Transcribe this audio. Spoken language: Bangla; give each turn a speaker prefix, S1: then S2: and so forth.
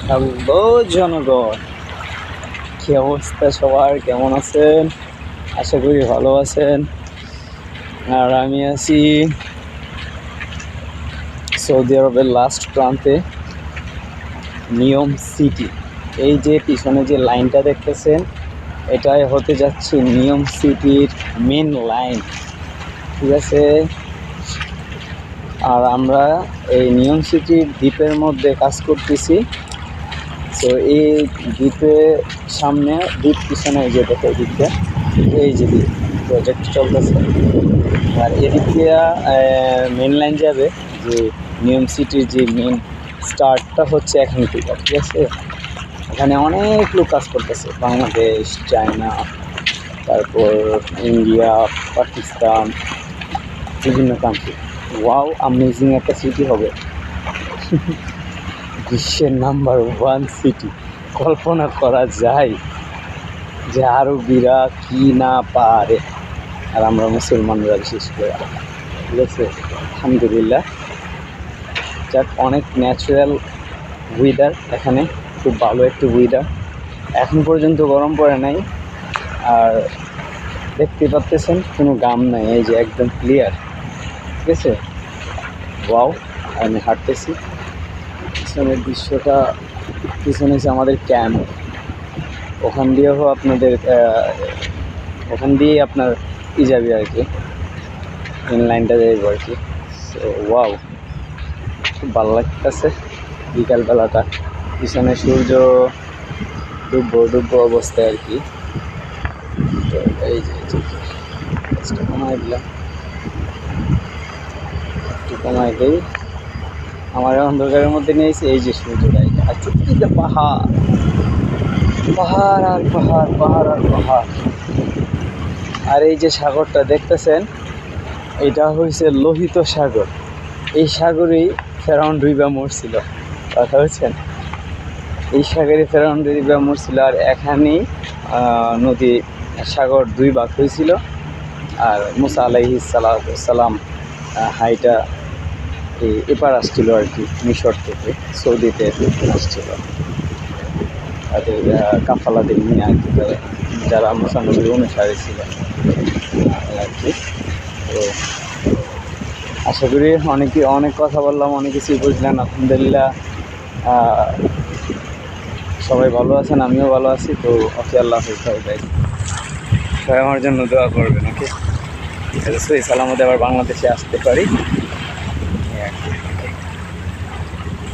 S1: হ্যালো জনগণ, কি অবস্থা সবার? কেমন আছেন? আশা করি ভালো আছেন। আর আমি আছি সৌদি আরবের লাস্ট প্রান্তে, নিয়ম সিটি। এই যে পিছনে যে লাইনটা দেখতেছেন, এটাই হতে যাচ্ছে নিয়ম সিটির মেন লাইন, ঠিক আছে? আর আমরা এই নিয়ম সিটির দ্বীপের মধ্যে কাজ করতেছি। তো এই দ্বীপের সামনে, দ্বীপ পিছনে এই যে দেখো দ্বীপটা, এই যে দ্বীপ প্রজেক্ট চলতেছে। আর এদিক দিয়ে মেন লাইন যাবে, যে নিয়ম সিটির যে মেন স্টার্টটা হচ্ছে এখান থেকে, ঠিক আছে? এখানে অনেক লোক কাজ করতেছে, বাংলাদেশ, চায়না, তারপর ইন্ডিয়া, পাকিস্তান, বিভিন্ন কান্ট্রি। ওয়াও, আমেজিং একটা সিটি হবে, বিশ্বের নাম্বার 1 সিটি। কল্পনা করা যায় যে আরবিরা কি না পারে, আর আমরা মুসলমানরা বিশেষ করে, ঠিক আছে? আলহামদুলিল্লাহ, যাক, অনেক ন্যাচারাল ওয়েদার এখানে, খুব ভালো একটু ওয়েদার। এখন পর্যন্ত গরম পড়ে নাই, আর দেখতে পাচ্ছেন কোনো গাম নাই, এই যে একদম ক্লিয়ার, ঠিক আছে? ওয়াও, আমি হাঁটতেছি, পিছনের দৃশ্যটা, পিছনে হচ্ছে আমাদের ক্যাম্প। ওখান দিয়েও আপনাদের ওখান দিয়েই আপনার যাবে আর কি, মেন লাইনটা যাইব আর কি। সো ওয়াও, খুব ভালো লাগতেছে বিকালবেলাটা, পিছনে সূর্য ডুববো অবস্থায় আর কি। তো এই যে কমাই দিলাম, একটু কমাই দিই, আমার অন্ধকারের মধ্যে নিয়েছি। এই যে সূর্যটা, আর চুক্তিতে পাহাড়, পাহাড় আর পাহাড়, পাহাড় আর পাহাড়। আর এই যে সাগরটা দেখতেছেন, এটা হয়েছে লোহিত সাগর। এই সাগরেই ফেরাউন ডুইবা মরছিল, কথা বলছেন? এই সাগরে ফেরাউন ডুইবা মরছিল, আর এখানেই নদী সাগর দুই ভাগ হয়েছিল। আর মুসা আলাইহিস সালাম হাইটা এপার আসছিল আর কি, মিশর থেকে সৌদিতে আসছিল তাদের কাফালাদের নিয়ে আর কি, যারা মুসা নবীর অনুসারী ছিল আর কি। তো আশা করি অনেক কথা বললাম, অনেক কিছুই বুঝলেন। আলহামদুলিল্লাহ, সবাই ভালো আছেন, আমিও ভালো আছি। তো ওকে, আল্লাহ হাফেজ, সবাই আমার জন্য দোয়া করবেন। ওকে, সহি সালামতে আবার বাংলাদেশে আসতে পারি।